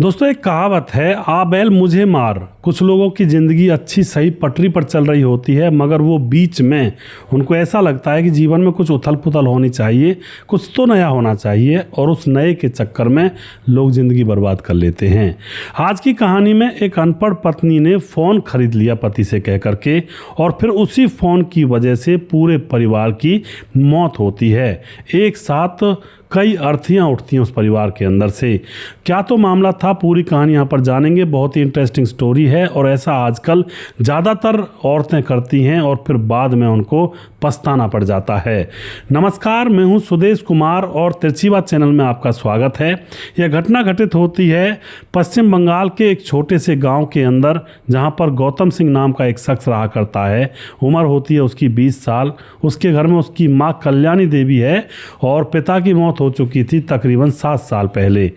दोस्तों, एक कहावत है, आ बैल मुझे मार। कुछ लोगों की ज़िंदगी अच्छी सही पटरी पर चल रही होती है, मगर वो बीच में उनको ऐसा लगता है कि जीवन में कुछ उथल पुथल होनी चाहिए, कुछ तो नया होना चाहिए, और उस नए के चक्कर में लोग ज़िंदगी बर्बाद कर लेते हैं। आज की कहानी में एक अनपढ़ पत्नी ने फ़ोन खरीद लिया पति से कह करके, और फिर उसी फ़ोन की वजह से पूरे परिवार की मौत होती है। एक साथ कई अर्थियाँ उठती हैं उस परिवार के अंदर से। क्या तो मामला था, पूरी कहानी यहाँ पर जानेंगे। बहुत ही इंटरेस्टिंग स्टोरी है, और ऐसा आजकल ज़्यादातर औरतें करती हैं और फिर बाद में उनको पछताना पड़ जाता है। नमस्कार, मैं हूँ सुदेश कुमार और तिरछीवा चैनल में आपका स्वागत है। यह घटना घटित होती है पश्चिम बंगाल के एक छोटे से गाँव के अंदर, जहाँ पर गौतम सिंह नाम का एक शख्स रहा करता है। उम्र होती है उसकी 20 साल। उसके घर में उसकी माँ कल्याणी देवी है और पिता की मौत हो चुकी थी तकरीबन 7 साल पहले।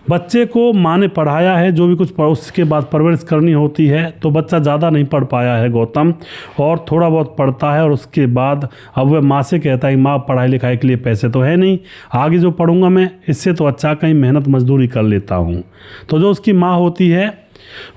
बच्चे को माँ ने पढ़ाया है, जो भी कुछ उसके बाद परवरिश करनी होती है, तो बच्चा ज़्यादा नहीं पढ़ पाया है गौतम, और थोड़ा बहुत पढ़ता है। और उसके बाद अब वह माँ से कहता है, माँ पढ़ाई लिखाई के लिए पैसे तो है नहीं, आगे जो पढ़ूंगा मैं इससे तो अच्छा कहीं मेहनत मजदूरी कर लेता हूँ। तो जो उसकी माँ होती है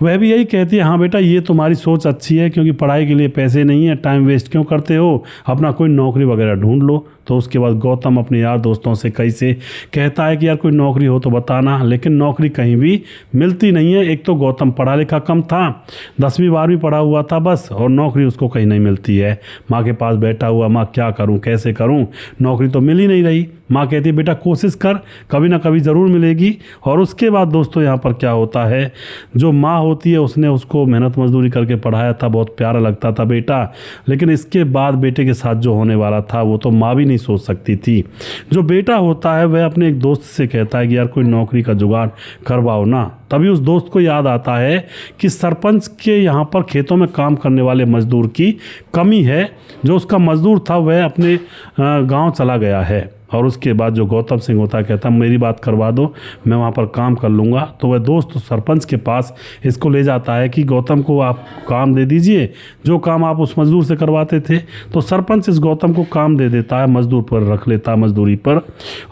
वह भी यही कहती है, हाँ बेटा ये तुम्हारी सोच अच्छी है, क्योंकि पढ़ाई के लिए पैसे नहीं है, टाइम वेस्ट क्यों करते हो, अपना कोई नौकरी वगैरह ढूंढ लो। तो उसके बाद गौतम अपने यार दोस्तों से कई से कहता है कि यार कोई नौकरी हो तो बताना, लेकिन नौकरी कहीं भी मिलती नहीं है। एक तो गौतम पढ़ा लिखा कम था, 10वीं 12वीं पढ़ा हुआ था बस, और नौकरी उसको कहीं नहीं मिलती है। माँ के पास बैठा हुआ, माँ क्या करूँ कैसे करूँ, नौकरी तो मिल ही नहीं रही। माँ कहती है बेटा कोशिश कर, कभी ना कभी ज़रूर मिलेगी। और उसके बाद दोस्तों यहाँ पर क्या होता है, जो माँ होती है उसने उसको मेहनत मजदूरी करके पढ़ाया था, बहुत प्यारा लगता था बेटा, लेकिन इसके बाद बेटे के साथ जो होने वाला था वो तो माँ भी नहीं सोच सकती थी। जो बेटा होता है वह अपने एक दोस्त से कहता है कि यार कोई नौकरी का जुगाड़ करवाओ ना। तभी उस दोस्त को याद आता है कि सरपंच के यहाँ पर खेतों में काम करने वाले मजदूर की कमी है। जो उसका मजदूर था वह अपने गांव चला गया है। और उसके बाद जो गौतम सिंह होता है कहता मेरी बात करवा दो, मैं वहाँ पर काम कर लूँगा। तो वह दोस्त सरपंच के पास इसको ले जाता है कि गौतम को आप काम दे दीजिए, जो काम आप उस मज़दूर से करवाते थे। तो सरपंच इस गौतम को काम दे देता है, मज़दूर पर रख लेता है मज़दूरी पर,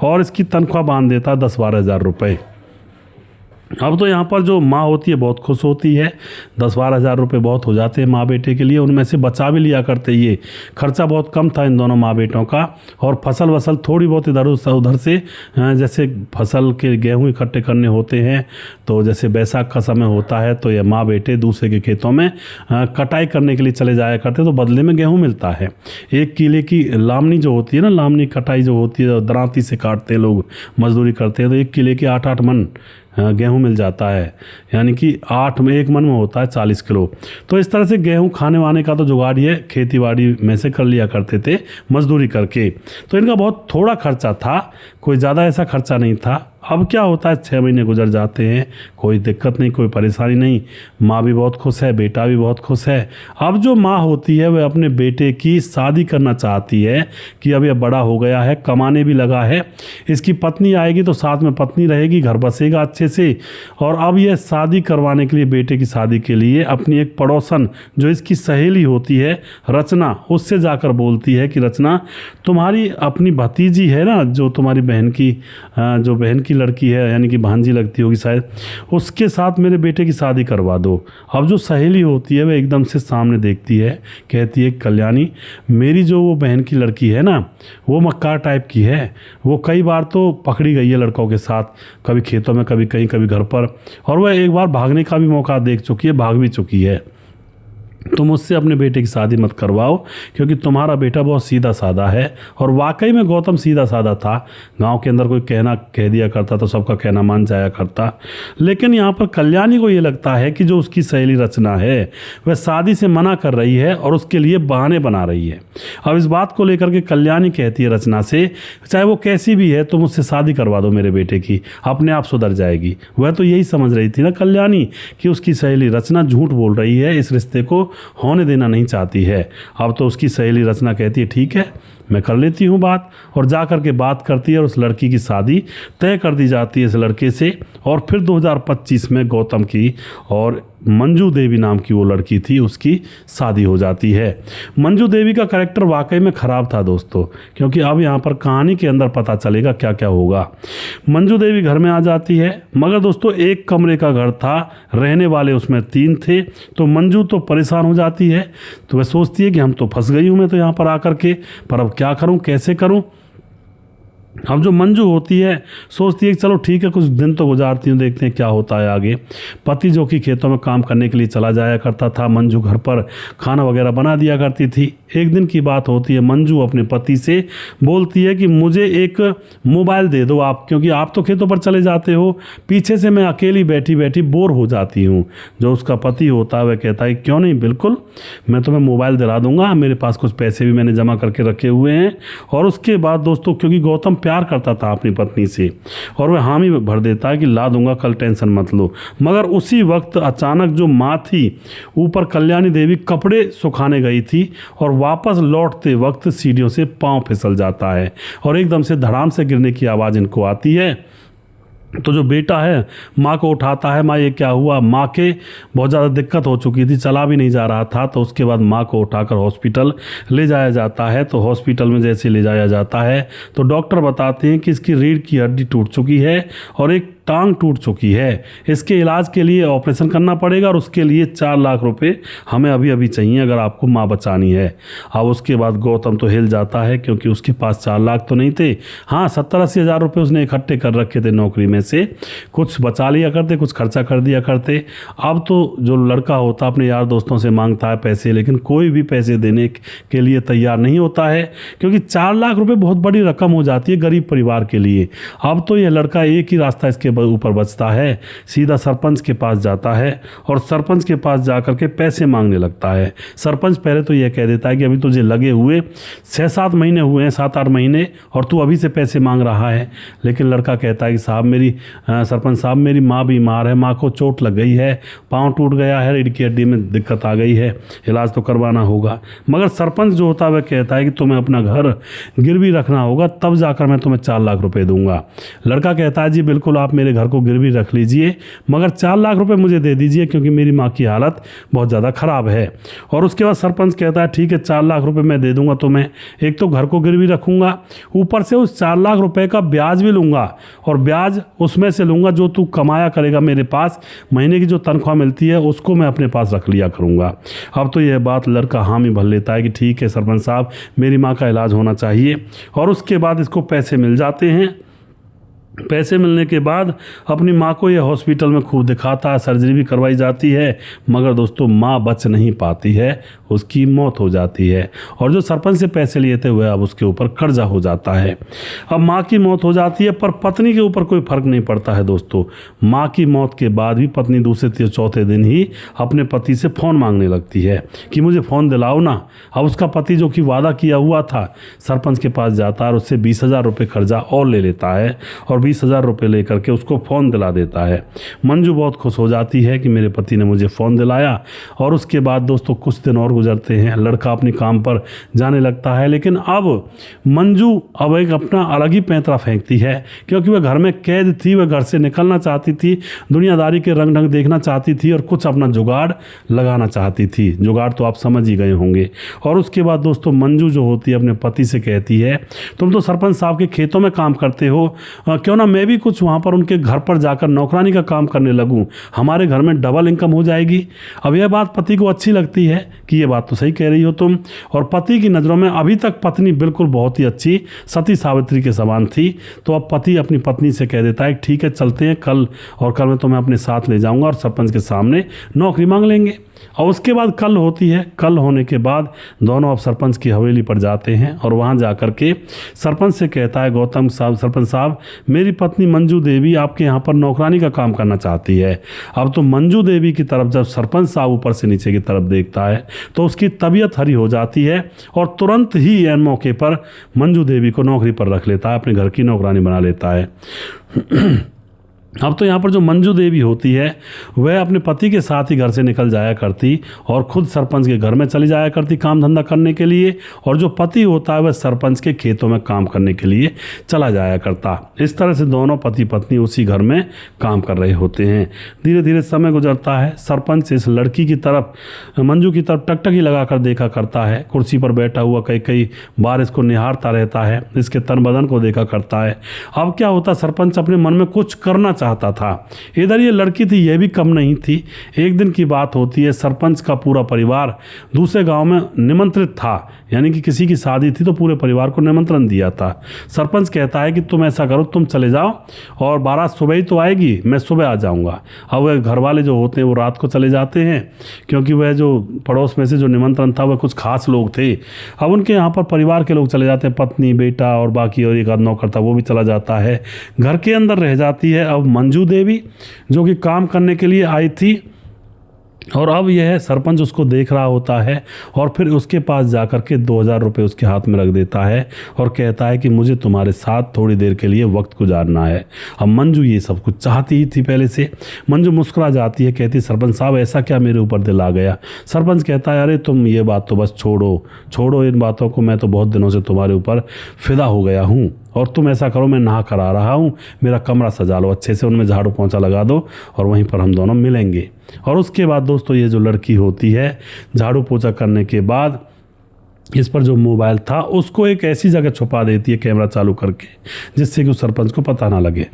और इसकी तनख्वाह बांध देता है 10-12 हज़ार रुपये। अब तो यहाँ पर जो माँ होती है बहुत खुश होती है, 10-12 हज़ार रुपये बहुत हो जाते हैं माँ बेटे के लिए। उनमें से बचा भी लिया करते, ये खर्चा बहुत कम था इन दोनों माँ बेटों का। और फसल वसल थोड़ी बहुत इधर उधर से, जैसे फसल के गेहूँ इकट्ठे करने होते हैं, तो जैसे बैसाख का समय होता है तो ये माँ बेटे दूसरे के खेतों में कटाई करने के लिए चले जाया करते, तो बदले में गेहूँ मिलता है। 1 किले की लामनी जो होती है ना, लामनी कटाई जो होती है, दरांती से काटते हैं लोग, मजदूरी करते हैं, तो 1 किले के 8-8 मन गेहूँ मिल जाता है, यानी कि 1 मन में होता है 40 किलो। तो इस तरह से गेहूँ खाने वाने का तो जुगाड़ ये खेती बाड़ी में से कर लिया करते थे मजदूरी करके। तो इनका बहुत थोड़ा खर्चा था, कोई ज़्यादा ऐसा खर्चा नहीं था। अब क्या होता है, 6 महीने गुजर जाते हैं, कोई दिक्कत नहीं, कोई परेशानी नहीं, माँ भी बहुत खुश है, बेटा भी बहुत खुश है। अब जो माँ होती है वह अपने बेटे की शादी करना चाहती है कि अब यह बड़ा हो गया है, कमाने भी लगा है, इसकी पत्नी आएगी तो साथ में पत्नी रहेगी, घर बसेगा अच्छे से। और अब यह शादी करवाने के लिए, बेटे की शादी के लिए, अपनी एक पड़ोसन जो इसकी सहेली होती है रचना, उससे जाकर बोलती है कि रचना, तुम्हारी अपनी भतीजी है ना, जो तुम्हारी बहन की लड़की है, यानी कि भांजी लगती होगी शायद, उसके साथ मेरे बेटे की शादी करवा दो। अब जो सहेली होती है वह एकदम से सामने देखती है, कहती है कल्याणी, मेरी जो वो बहन की लड़की है ना, वो मक्कार टाइप की है, वो कई बार तो पकड़ी गई है लड़कों के साथ, कभी खेतों में, कभी कहीं, कभी घर पर, और वह एक बार भागने का भी मौका देख चुकी है, भाग भी चुकी है। तुम उससे अपने बेटे की शादी मत करवाओ, क्योंकि तुम्हारा बेटा बहुत सीधा साधा है। और वाकई में गौतम सीधा साधा था। गांव के अंदर कोई कहना कह दिया करता तो सबका कहना मान जाया करता। लेकिन यहाँ पर कल्याणी को ये लगता है कि जो उसकी सहेली रचना है वह शादी से मना कर रही है और उसके लिए बहाने बना रही है। अब इस बात को लेकर के कल्याणी कहती है रचना से, चाहे वो कैसी भी है तुम उससे शादी करवा दो मेरे बेटे की, अपने आप सुधर जाएगी। वह तो यही समझ रही थी ना कल्याणी कि उसकी सहेली रचना झूठ बोल रही है, इस रिश्ते को होने देना नहीं चाहती है। अब तो उसकी सहेली रचना कहती है ठीक है, मैं कर लेती हूँ बात, और जा कर के बात करती है और उस लड़की की शादी तय कर दी जाती है इस लड़के से। और फिर 2025 में गौतम की और मंजू देवी नाम की वो लड़की थी, उसकी शादी हो जाती है। मंजू देवी का कैरेक्टर वाकई में ख़राब था दोस्तों, क्योंकि अब यहाँ पर कहानी के अंदर पता चलेगा क्या क्या होगा। मंजू देवी घर में आ जाती है, मगर दोस्तों एक कमरे का घर था, रहने वाले उसमें 3 थे। तो मंजू तो परेशान हो जाती है, तो वह सोचती है कि हम तो फंस गई हूँ मैं तो यहाँ पर आकर के, पर अब क्या करूँ, कैसे करूँ। अब जो मंजू होती है सोचती है कि चलो ठीक है, कुछ दिन तो गुजारती हूँ, देखते हैं क्या होता है आगे। पति जो कि खेतों में काम करने के लिए चला जाया करता था, मंजू घर पर खाना वगैरह बना दिया करती थी। एक दिन की बात होती है, मंजू अपने पति से बोलती है कि मुझे एक मोबाइल दे दो आप, क्योंकि आप तो खेतों पर चले जाते हो, पीछे से मैं अकेली बैठी बैठी बोर हो जाती हूँ। जो उसका पति होता है वह कहता है क्यों नहीं, बिल्कुल मैं तुम्हें मोबाइल दिला दूंगा, मेरे पास कुछ पैसे भी मैंने जमा करके रखे हुए हैं। और उसके बाद दोस्तों, क्योंकि गौतम प्यार करता था अपनी पत्नी से, और वह हामी भर देता है कि ला दूंगा, कल टेंशन मत लो। मगर उसी वक्त अचानक जो माँ थी ऊपर, कल्याणी देवी कपड़े सुखाने गई थी, और वापस लौटते वक्त सीढ़ियों से पांव फिसल जाता है और एकदम से धड़ाम से गिरने की आवाज़ इनको आती है। तो जो बेटा है माँ को उठाता है, माँ ये क्या हुआ। माँ के बहुत ज़्यादा दिक्कत हो चुकी थी, चला भी नहीं जा रहा था। तो उसके बाद माँ को उठाकर हॉस्पिटल ले जाया जाता है। तो हॉस्पिटल में जैसे ले जाया जाता है तो डॉक्टर बताते हैं कि इसकी रीढ़ की हड्डी टूट चुकी है और एक टांग टूट चुकी है। इसके इलाज के लिए ऑपरेशन करना पड़ेगा और उसके लिए 4 लाख रुपए हमें अभी अभी चाहिए अगर आपको माँ बचानी है। अब उसके बाद गौतम तो हिल जाता है, क्योंकि उसके पास 4 लाख तो नहीं थे, हाँ 70-80 हज़ार रुपये उसने इकट्ठे कर रखे थे नौकरी में से, कुछ बचा लिया करते, कुछ खर्चा कर दिया करते। अब तो जो लड़का होता अपने यार दोस्तों से मांगता है पैसे, लेकिन कोई भी पैसे देने के लिए तैयार नहीं होता है, क्योंकि 4 लाख रुपए बहुत बड़ी रकम हो जाती है गरीब परिवार के लिए। अब तो यह लड़का एक ही रास्ता इसके ऊपर बचता है, सीधा सरपंच के पास जाता है और सरपंच के पास जाकर के पैसे मांगने लगता है। सरपंच पहले तो यह कह देता है कि अभी तुझे लगे हुए 6-7 महीने हुए हैं, 7-8 महीने, और तू अभी से पैसे मांग रहा है। लेकिन लड़का कहता है कि साहब सरपंच साहब मेरी माँ बीमार है, माँ को चोट लग गई है, पाँव टूट गया है, रीढ़ की हड्डी में दिक्कत आ गई है, इलाज तो करवाना होगा। मगर सरपंच जो होता है वह कहता है कि तुम्हें अपना घर गिरवी रखना होगा, तब जाकर मैं तुम्हें 4 लाख रुपए दूंगा। लड़का कहता है जी बिल्कुल, आप मेरे घर को गिरवी रख लीजिए, मगर 4 लाख रुपए मुझे दे दीजिए, क्योंकि मेरी माँ की हालत बहुत ज़्यादा ख़राब है। और उसके बाद सरपंच कहता है ठीक है 4 लाख रुपए मैं दे दूंगा तुम्हें, एक तो घर को गिरवी रखूंगा, ऊपर से उस 4 लाख रुपए का ब्याज भी लूंगा, और ब्याज उसमें से लूंगा जो तू कमाया करेगा मेरे पास, महीने की जो तनख्वाह मिलती है उसको मैं अपने पास रख लिया करूंगा। अब तो यह बात लड़का हामी भर लेता है कि ठीक है सरपंच साहब, मेरी माँ का इलाज होना चाहिए। और उसके बाद इसको पैसे मिल जाते हैं। पैसे मिलने के बाद अपनी माँ को यह हॉस्पिटल में खूब दिखाता है, सर्जरी भी करवाई जाती है, मगर दोस्तों माँ बच नहीं पाती है, उसकी मौत हो जाती है। और जो सरपंच से पैसे लिए थे वह अब उसके ऊपर कर्जा हो जाता है। अब माँ की मौत हो जाती है, पर पत्नी के ऊपर कोई फर्क नहीं पड़ता है दोस्तों। माँ की मौत के बाद भी पत्नी दूसरे चौथे दिन ही अपने पति से फ़ोन मांगने लगती है कि मुझे फ़ोन दिलाओ ना। अब उसका पति जो कि वादा किया हुआ था सरपंच के पास जाता है और उससे 20,000 रुपये कर्जा और ले लेता है और 20,000 रुपये लेकर के उसको फ़ोन दिला देता है। मंजू बहुत खुश हो जाती है कि मेरे पति ने मुझे फ़ोन दिलाया। और उसके बाद दोस्तों कुछ दिन और गुजरते हैं, लड़का अपने काम पर जाने लगता है। लेकिन अब मंजू अब एक अपना अलग ही पैंतरा फेंकती है, क्योंकि वह घर में कैद थी, वह घर से निकलना चाहती थी, दुनियादारी के रंग ढंग देखना चाहती थी और कुछ अपना जुगाड़ लगाना चाहती थी। जुगाड़ तो आप समझ ही गए होंगे। और उसके बाद दोस्तों मंजू जो होती है अपने पति से कहती है तुम तो सरपंच साहब के खेतों में काम करते हो, क्यों ना मैं भी कुछ वहाँ पर उनके घर पर जाकर नौकरानी का काम करने लगूँ, हमारे घर में डबल इनकम हो जाएगी। अब यह बात पति को अच्छी लगती है कि ये बात तो सही कह रही हो तुम। और पति की नज़रों में अभी तक पत्नी बिल्कुल बहुत ही अच्छी सती सावित्री के समान थी। तो अब पति अपनी पत्नी से कह देता है ठीक है चलते हैं कल, और कल मैं तुम्हें अपने साथ ले जाऊंगा और सरपंच के सामने नौकरी मांग लेंगे। और उसके बाद कल होती है। कल होने के बाद दोनों अब सरपंच की हवेली पर जाते हैं और वहाँ जाकर के सरपंच से कहता है गौतम साहब, सरपंच साहब मेरी पत्नी मंजू देवी आपके यहाँ पर नौकरानी का काम करना चाहती है। अब तो मंजू देवी की तरफ जब सरपंच साहब ऊपर से नीचे की तरफ देखता है तो उसकी तबीयत हरी हो जाती है और तुरंत ही एन मौके पर मंजू देवी को नौकरी पर रख लेता है, अपने घर की नौकरानी बना लेता है। अब तो यहाँ पर जो मंजू देवी होती है वह अपने पति के साथ ही घर से निकल जाया करती और खुद सरपंच के घर में चली जाया करती काम धंधा करने के लिए, और जो पति होता है वह सरपंच के खेतों में काम करने के लिए चला जाया करता। इस तरह से दोनों पति पत्नी उसी घर में काम कर रहे होते हैं। धीरे धीरे समय गुजरता है। सरपंच इस लड़की की तरफ, मंजू की तरफ टकटकी लगाकर देखा करता है। कुर्सी पर बैठा हुआ कई कई बार इसको निहारता रहता है, इसके तन बदन को देखा करता है। अब क्या होता, सरपंच अपने मन में कुछ करना चाहता था। इधर ये लड़की थी, यह भी कम नहीं थी। एक दिन की बात होती है, सरपंच का पूरा परिवार दूसरे गांव में निमंत्रित था, यानी कि किसी की शादी थी तो पूरे परिवार को निमंत्रण दिया था। सरपंच कहता है कि तुम ऐसा करो, तुम चले जाओ और बारात सुबह ही तो आएगी, मैं सुबह आ जाऊंगा। अब वह घर वाले जो होते हैं वो रात को चले जाते हैं, क्योंकि वह जो पड़ोस में से जो निमंत्रण था वह कुछ खास लोग थे। अब उनके यहाँ पर परिवार के लोग चले जाते हैं, पत्नी बेटा और बाकी और एक आध नौकर था वो भी चला जाता है। घर के अंदर रह जाती है अब मंजू देवी, जो कि काम करने के लिए आई थी। और अब यह सरपंच उसको देख रहा होता है और फिर उसके पास जाकर के 2000 रुपये उसके हाथ में रख देता है और कहता है कि मुझे तुम्हारे साथ थोड़ी देर के लिए वक्त गुजारना है। अब मंजू ये सब कुछ चाहती ही थी पहले से। मंजू मुस्कुरा जाती है, कहती सरपंच साहब ऐसा क्या मेरे ऊपर दिल आ गया। सरपंच कहता है अरे तुम ये बात तो बस छोड़ो इन बातों को, मैं तो बहुत दिनों से तुम्हारे ऊपर फिदा हो गया हूँ। और तुम ऐसा करो, मैं नहा कर आ रहा हूँ, मेरा कमरा सजा लो अच्छे से, उनमें झाड़ू पोंछा लगा दो और वहीं पर हम दोनों मिलेंगे। और उसके बाद दोस्तों ये जो लड़की होती है, झाड़ू पोंछा करने के बाद इस पर जो मोबाइल था उसको एक ऐसी जगह छुपा देती है कैमरा चालू करके, जिससे कि उस सरपंच को पता ना लगे।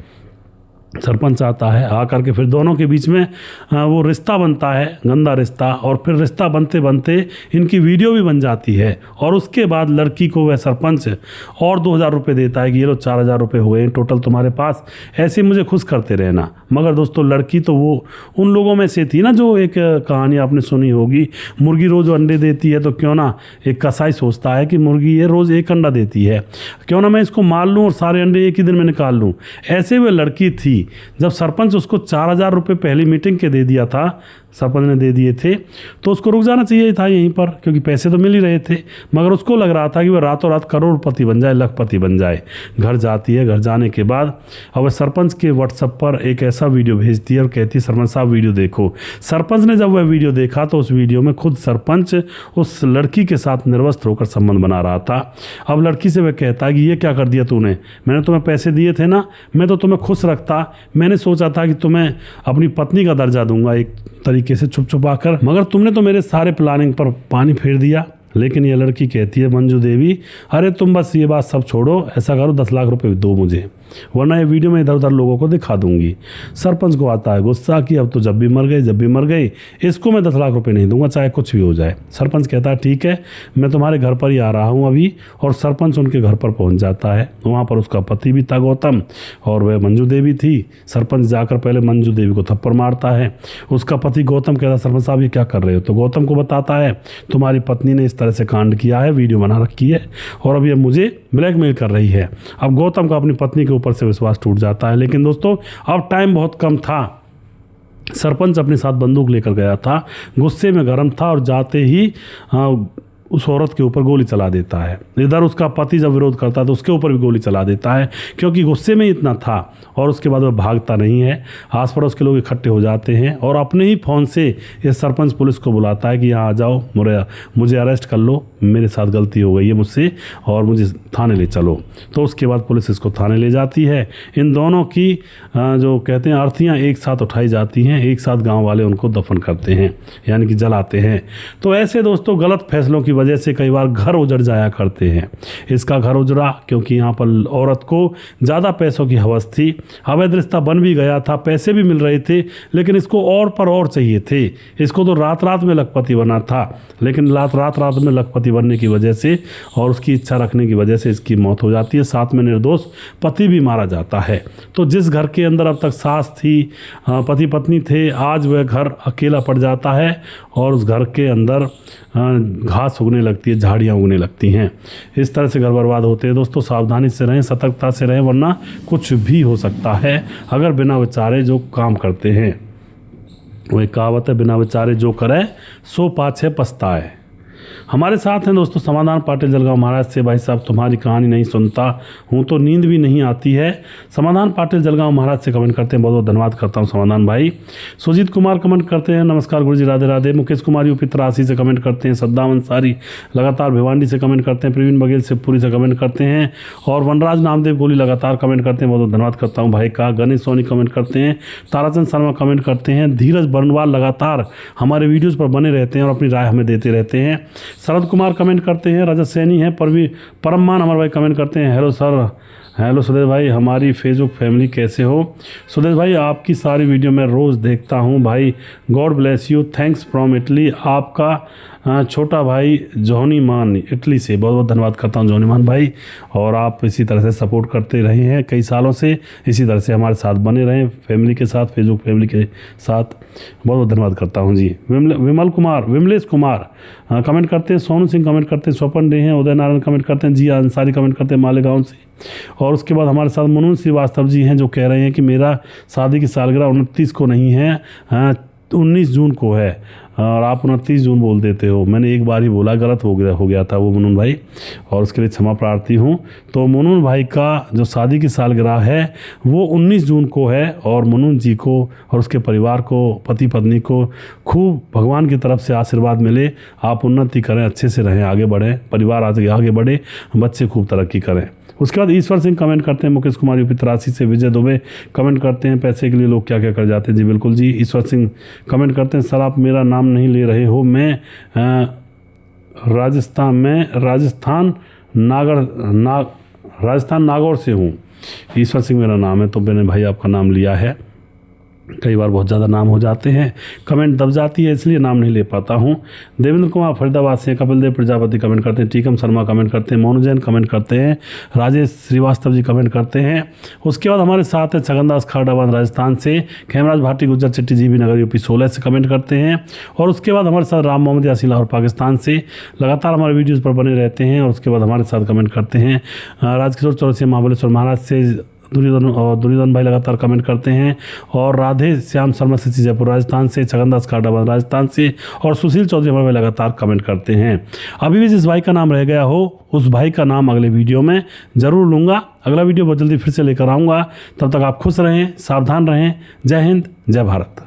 सरपंच आता है, आकर के फिर दोनों के बीच में वो रिश्ता बनता है, गंदा रिश्ता। और फिर रिश्ता बनते बनते इनकी वीडियो भी बन जाती है। और उसके बाद लड़की को वह सरपंच और 2000 रुपये देता है कि ये लो 4000 रुपये हो गए टोटल तुम्हारे पास, ऐसे मुझे खुश करते रहना। मगर दोस्तों लड़की तो वो उन लोगों में से थी ना, जो एक कहानी आपने सुनी होगी, मुर्गी रोज़ अंडे देती है तो क्यों ना एक कसाई सोचता है कि मुर्गी ये रोज़ एक अंडा देती है, क्यों ना मैं इसको मार लूँ और सारे अंडे एक ही दिन में निकाल लूँ। ऐसे वह लड़की थी। जब सरपंच उसको 4000 रुपये पहली मीटिंग के दे दिया था, सरपंच ने दे दिए थे, तो उसको रुक जाना चाहिए था यहीं पर, क्योंकि पैसे तो मिल ही रहे थे। मगर उसको लग रहा था कि वह रातों रात करोड़पति बन जाए, लखपति बन जाए। घर जाती है, घर जाने के बाद अब वह सरपंच के व्हाट्सएप पर एक ऐसा वीडियो भेजती है और कहती है सरपंच साहब वीडियो देखो। सरपंच ने जब वह वीडियो देखा तो उस वीडियो में खुद सरपंच उस लड़की के साथ निर्वस्त्र होकर संबंध बना रहा था। अब लड़की से वह कहता है कि ये क्या कर दिया तूने, मैंने तुम्हें पैसे दिए थे ना, मैं तो तुम्हें खुश रखता, मैंने सोचा था कि तुम्हें अपनी पत्नी का दर्जा दूंगा एक तरीके से छुप छुपा कर, मगर तुमने तो मेरे सारे प्लानिंग पर पानी फेर दिया। लेकिन ये लड़की कहती है मंजू देवी, अरे तुम बस ये बात सब छोड़ो, ऐसा करो 10 लाख रुपए दो मुझे, वरना ये वीडियो में इधर उधर लोगों को दिखा दूंगी। सरपंच को आता है गुस्सा कि अब तो जब भी मर गई इसको मैं 10 लाख रुपए नहीं दूंगा, चाहे कुछ भी हो जाए। सरपंच कहता है ठीक है, मैं तुम्हारे घर पर ही आ रहा हूँ अभी। और सरपंच उनके घर पर पहुँच जाता है। वहाँ पर उसका पति भी था गौतम, और वह मंजू देवी थी। सरपंच जाकर पहले मंजू देवी को थप्पड़ मारता है। उसका पति गौतम कहता है सरपंच साहब ये क्या कर रहे हो, तो गौतम को बताता है तुम्हारी पत्नी ने इस तरह से कांड किया है, वीडियो बना रखी है और अब ये मुझे ब्लैकमेल कर रही है। अब गौतम का अपनी पत्नी के ऊपर से विश्वास टूट जाता है। लेकिन दोस्तों अब टाइम बहुत कम था। सरपंच अपने साथ बंदूक लेकर गया था, गुस्से में गर्म था और जाते ही उस औरत के ऊपर गोली चला देता है। इधर उसका पति जब विरोध करता है तो उसके ऊपर भी गोली चला देता है, क्योंकि गुस्से में इतना था। और उसके बाद वह भागता नहीं है। आस पड़ोस के लोग इकट्ठे हो जाते हैं और अपने ही फ़ोन से ये सरपंच पुलिस को बुलाता है कि यहाँ आ जाओ, मुझे अरेस्ट कर लो, मेरे साथ गलती हो गई है मुझसे और मुझे थाने ले चलो। तो उसके बाद पुलिस इसको थाने ले जाती है। इन दोनों की जो कहते हैं अर्थियाँ एक साथ उठाई जाती हैं, एक साथ गाँव वाले उनको दफन करते हैं, यानी कि जलाते हैं। तो ऐसे दोस्तों गलत फैसलों की वजह से कई बार घर उजड़ जाया करते हैं। इसका घर उजड़ा क्योंकि यहाँ पर औरत को ज़्यादा पैसों की हवस थी। अवैध रिश्ता बन भी गया था, पैसे भी मिल रहे थे, लेकिन इसको और पर और चाहिए थे। इसको तो रात रात में लखपति बना था, लेकिन रात रात में लखपति बनने की वजह से और उसकी इच्छा रखने की वजह से इसकी मौत हो जाती है। साथ में निर्दोष पति भी मारा जाता है। तो जिस घर के अंदर अब तक सास थी, पति पत्नी थे, आज वह घर अकेला पड़ जाता है और उस घर के अंदर घास उगने लगती है, झाड़ियाँ उगने लगती हैं। इस तरह से घर बर्बाद होते हैं। दोस्तों सावधानी से रहें, सतर्कता से रहें, वरना कुछ भी हो सकता है अगर बिना विचारे जो काम करते हैं। वही कहावत है, बिना विचारे जो करे सो पाछे पछताए। हमारे साथ हैं दोस्तों समाधान पाटिल जलगांव महाराज से। भाई साहब तुम्हारी कहानी नहीं सुनता हूँ तो नींद भी नहीं आती है। समाधान पाटिल जलगांव महाराज से कमेंट करते हैं, बहुत बहुत धन्यवाद करता हूँ समाधान भाई। सुजीत कुमार कमेंट करते हैं, नमस्कार गुरुजी राधे राधे। मुकेश कुमार यूपी त्रासी से कमेंट करते हैं। सद्दाम अंसारी लगातार भिवांडी से कमेंट करते हैं। प्रवीण बघेल शिवपुरी से कमेंट करते हैं। और वनराज नामदेव गोली लगातार कमेंट करते हैं, बहुत बहुत धन्यवाद करता हूँ भाई का। गणेश सोनी कमेंट करते हैं। ताराचंद शर्मा कमेंट करते हैं। धीरज बरनवाल लगातार हमारे वीडियोज़ पर बने रहते हैं और अपनी राय हमें देते रहते हैं। शरद कुमार कमेंट करते हैं। रजत सैनी हैं। परमान अमर भाई कमेंट करते हैं, हेलो सर। हेलो सुदेश भाई, हमारी फेसबुक फैमिली कैसे हो? सुदेश भाई आपकी सारी वीडियो मैं रोज़ देखता हूँ भाई, God bless you, thanks from Italy. आपका छोटा भाई जॉनी मान इटली से, बहुत बहुत धन्यवाद करता हूँ जॉनी मान भाई। और आप इसी तरह से सपोर्ट करते रहे हैं कई सालों से, इसी तरह से हमारे साथ बने रहें फैमिली के साथ, फेसबुक फैमिली के साथ, बहुत बहुत धन्यवाद करता हूँ जी। विमलेश कुमार कमेंट करते हैं। सोनू सिंह कमेंट करते हैं। स्वपन डे हैं। उदय नारायण कमेंट करते हैं। जी अंसारी कमेंट करते हैं मालेगांव से। और उसके बाद हमारे साथ मनोज श्रीवास्तव जी हैं जो कह रहे हैं कि मेरा शादी की सालगिरह 29 को नहीं है, 19 जून को है और आप 29 जून बोल देते हो। मैंने एक बार ही बोला, गलत हो गया था वो मुनून भाई, और उसके लिए क्षमा प्रार्थी हूँ। तो मुनून भाई का जो शादी की सालगिरह है वो 19 जून को है। और मुनून जी को और उसके परिवार को, पति पत्नी को खूब भगवान की तरफ से आशीर्वाद मिले, आप उन्नति करें, अच्छे से रहें, आगे बढ़ें, परिवार आगे बढ़े, बच्चे खूब तरक्की करें। उसके बाद ईश्वर सिंह कमेंट करते हैं। मुकेश कुमार यूपी त्रासी से। विजय दुबे कमेंट करते हैं, पैसे के लिए लोग क्या क्या कर जाते हैं। जी बिल्कुल जी। ईश्वर सिंह कमेंट करते हैं, सर आप मेरा नाम नहीं ले रहे हो, मैं राजस्थान नागौर से हूँ। ईश्वर सिंह मेरा नाम है, तो मैंने भाई आपका नाम लिया है। कई बार बहुत ज़्यादा नाम हो जाते हैं, कमेंट दब जाती है, इसलिए नाम नहीं ले पाता हूँ। देवेंद्र कुमार फरीदाबाद से। कपिल देव प्रजापति कमेंट करते हैं। टीकम शर्मा कमेंट करते हैं। मोनू जैन कमेंट करते हैं। राजेश श्रीवास्तव जी कमेंट करते हैं। उसके बाद हमारे साथ है छगनदास खारडाबाद राजस्थान से। खेमराज भाटी गुज्जर चिट्टी जी भी नगर यूपी 16 से कमेंट करते हैं। और उसके बाद हमारे साथ राम मोहम्मद यासीन लाहौर पाकिस्तान से लगातार हमारे वीडियोज़ पर बने रहते हैं। और उसके बाद हमारे साथ कमेंट करते हैं राजकिशोर चौरसिया महाबलेश्वर महाराज से। दुर्योधन भाई लगातार कमेंट करते हैं। और राधे श्याम शर्मा से जयपुर राजस्थान से। छगनदास खारडाबाद राजस्थान से। और सुशील चौधरी हमारे भाई लगातार कमेंट करते हैं। अभी भी जिस भाई का नाम रह गया हो उस भाई का नाम अगले वीडियो में ज़रूर लूँगा। अगला वीडियो बहुत जल्दी फिर से लेकर आऊँगा। तब तक आप खुश रहें, सावधान रहें। जय हिंद, जय भारत।